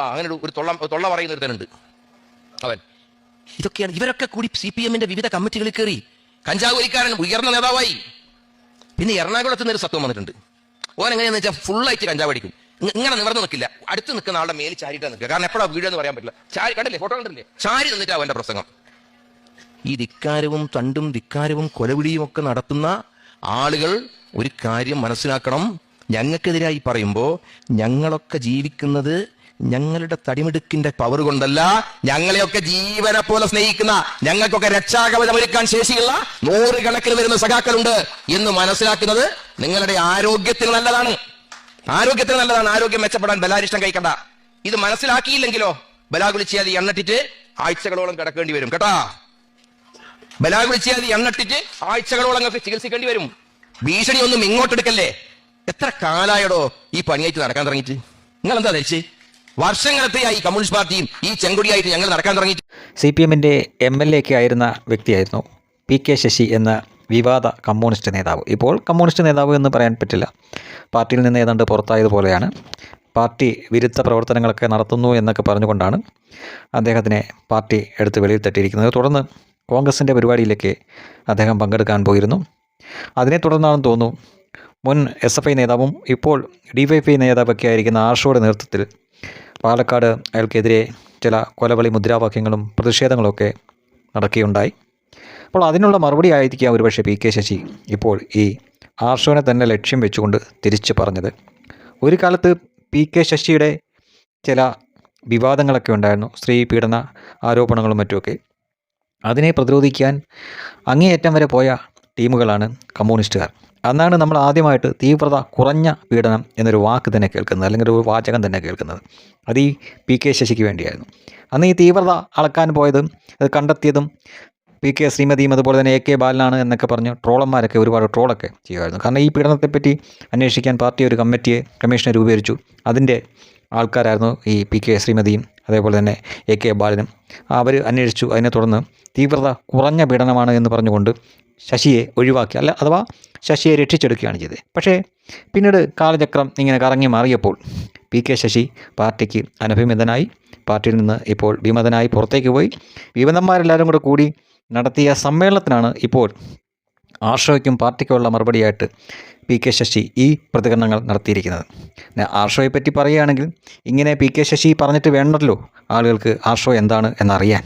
അങ്ങനെ ഒരു തൊള്ള പറയുന്ന ഒരുത്തനുണ്ട് അവൻ. ഇതൊക്കെയാണ് ഇവരൊക്കെ കൂടി CPM വിവിധ കമ്മിറ്റികളിൽ കയറി കഞ്ചാവ് വലിക്കാരൻ ഉയർന്ന നേതാവായി. പിന്നെ എറണാകുളത്ത് നിന്ന് ഒരു സത്വം വന്നിട്ടുണ്ട്. ഓൻ എങ്ങനെയാന്ന് വെച്ചാൽ ഫുള്ളായിട്ട് കഞ്ചാവ് അടിക്കും. ഇങ്ങനെ നിവർന്ന് നിൽക്കില്ല, അടുത്ത് നിൽക്കുന്ന ആളുടെ മേലിൽ ചാരിട്ടാ നിൽക്കുക. കാരണം എപ്പോഴാ വീഴെന്ന് പറയാൻ പറ്റില്ല. ചാരി കണ്ടില്ലേ, ഫോട്ടോ കണ്ടില്ലേ, ചാരി നിന്നിട്ടാ അവന്റെ പ്രസംഗം. ഈ ധിക്കാരവും തണ്ടും ധിക്കാരവും കൊലവിളിയും ഒക്കെ നടത്തുന്ന ആളുകൾ ഒരു കാര്യം മനസ്സിലാക്കണം. ഞങ്ങൾക്കെതിരായി പറയുമ്പോൾ ഞങ്ങളൊക്കെ ജീവിക്കുന്നത് ഞങ്ങളുടെ തടിമിടുക്കിന്റെ പവർ കൊണ്ടല്ല, ഞങ്ങളെയൊക്കെ ജീവനെ പോലെ സ്നേഹിക്കുന്ന, ഞങ്ങൾക്കൊക്കെ രക്ഷാകവചമൊരുക്കാൻ ശേഷിയുള്ള 100 കണക്കിന് വരുന്ന സഖാക്കളുണ്ട് എന്ന് മനസ്സിലാക്കുന്നത് നിങ്ങളുടെ ആരോഗ്യത്തിന് നല്ലതാണ്. ആരോഗ്യത്തിന് നല്ലതാണ്. ആരോഗ്യം മെച്ചപ്പെടാൻ ബലാരിഷ്ടം കഴിക്കണ്ട. ഇത് മനസ്സിലാക്കിയില്ലെങ്കിലോ ബലാകുളിച്ചാതി എണ്ണട്ടിട്ട് ആഴ്ചകളോളം കിടക്കേണ്ടി വരും കേട്ടാ. ബലാകുളിച്ചാതി എണ്ണട്ടിട്ട് ആഴ്ചകളോളം നിങ്ങൾക്ക് ചികിത്സിക്കേണ്ടി വരും. ഭീഷണി ഒന്നും ഇങ്ങോട്ടെടുക്കല്ലേ. എത്ര കാലായടോ ഈ പണിയായിട്ട് നടക്കാൻ തുടങ്ങിയിട്ട്? നിങ്ങൾ എന്താ ധരിച്ച്? വർഷങ്ങളത്തെയായി കമ്മ്യൂണിസ്റ്റ് പാർട്ടിയും ഈ ചെങ്കൊടിയായിട്ട് ഞങ്ങൾ നടക്കാൻ തുടങ്ങി. CPM MLA ഒക്കെ ആയിരുന്ന വ്യക്തിയായിരുന്നു PK ശശി എന്ന വിവാദ കമ്മ്യൂണിസ്റ്റ് നേതാവ്. ഇപ്പോൾ കമ്മ്യൂണിസ്റ്റ് നേതാവ് എന്ന് പറയാൻ പറ്റില്ല, പാർട്ടിയിൽ നിന്ന് ഏതാണ്ട് പുറത്തായതുപോലെയാണ്. പാർട്ടി വിരുദ്ധ പ്രവർത്തനങ്ങളൊക്കെ നടത്തുന്നു എന്നൊക്കെ പറഞ്ഞുകൊണ്ടാണ് അദ്ദേഹത്തിനെ പാർട്ടി എടുത്ത് വെളിയിൽ തട്ടിയിരിക്കുന്നത്. തുടർന്ന് കോൺഗ്രസിൻ്റെ പരിപാടിയിലേക്ക് അദ്ദേഹം പങ്കെടുക്കാൻ പോയിരുന്നു. അതിനെ തുടർന്നാണെന്ന് തോന്നുന്നു മുൻ SFI നേതാവും ഇപ്പോൾ DYFI നേതാവൊക്കെ ആയിരിക്കുന്ന ആർഷോയുടെ നേതൃത്വത്തിൽ പാലക്കാട് അയാൾക്കെതിരെ ചില കൊലവിളി മുദ്രാവാക്യങ്ങളും പ്രതിഷേധങ്ങളൊക്കെ നടക്കുകയുണ്ടായി. അപ്പോൾ അതിനുള്ള മറുപടി ആയിരിക്കാം ഒരുപക്ഷെ PK ശശി ഇപ്പോൾ ഈ ആർഷോനെ തന്നെ ലക്ഷ്യം വെച്ചുകൊണ്ട് തിരിച്ചു പറഞ്ഞത്. ഒരു കാലത്ത് PK ശശിയുടെ ചില വിവാദങ്ങളൊക്കെ ഉണ്ടായിരുന്നു, സ്ത്രീ പീഡന ആരോപണങ്ങളും മറ്റുമൊക്കെ. അതിനെ പ്രതിരോധിക്കാൻ അങ്ങേയറ്റം വരെ പോയ ടീമുകളാണ് കമ്മ്യൂണിസ്റ്റുകാർ. അന്നാണ് നമ്മൾ ആദ്യമായിട്ട് തീവ്രത കുറഞ്ഞ പീഡനം എന്നൊരു വാക്ക് തന്നെ കേൾക്കുന്നത്, അല്ലെങ്കിൽ ഒരു വാചകം തന്നെ കേൾക്കുന്നത്. അത് ഈ PK ശശിക്ക് വേണ്ടിയായിരുന്നു. അന്ന് ഈ തീവ്രത അളക്കാൻ പോയതും അത് കണ്ടെത്തിയതും PK ശ്രീമതിയും അതുപോലെ തന്നെ AK ബാലനാണ് എന്നൊക്കെ പറഞ്ഞ് ട്രോളന്മാരൊക്കെ ഒരുപാട് ട്രോളൊക്കെ ചെയ്യുമായിരുന്നു. കാരണം ഈ പീഡനത്തെപ്പറ്റി അന്വേഷിക്കാൻ പാർട്ടി ഒരു കമ്മീഷനെ രൂപീകരിച്ചു. അതിൻ്റെ ആൾക്കാരായിരുന്നു ഈ PK ശ്രീമതിയും അതേപോലെ തന്നെ AK ബാലനും. അവർ അന്വേഷിച്ചു. അതിനെ തുടർന്ന് തീവ്രത കുറഞ്ഞ പീഡനമാണ് എന്ന് പറഞ്ഞുകൊണ്ട് ശശിയെ ഒഴിവാക്കി, അഥവാ ശശിയെ രക്ഷിച്ചെടുക്കുകയാണ് ചെയ്തത്. പക്ഷേ പിന്നീട് കാലചക്രം ഇങ്ങനെ കറങ്ങി മാറിയപ്പോൾ PK ശശി പാർട്ടിക്ക് അനഭിമിതനായി, പാർട്ടിയിൽ നിന്ന് ഇപ്പോൾ വിമതനായി പുറത്തേക്ക് പോയി. വിമതന്മാരെല്ലാവരും കൂടി നടത്തിയ സമ്മേളനത്തിനാണ് ഇപ്പോൾ ആർഷോയ്ക്കും പാർട്ടിക്കുമുള്ള മറുപടിയായിട്ട് PK ശശി ഈ പ്രതികരണങ്ങൾ നടത്തിയിരിക്കുന്നത്. ആർഷോയെ പറ്റി പറയുകയാണെങ്കിൽ ഇങ്ങനെ PK ശശി പറഞ്ഞിട്ട് വേണ്ടല്ലോ ആളുകൾക്ക് ആർഷോ എന്താണ് എന്നറിയാൻ.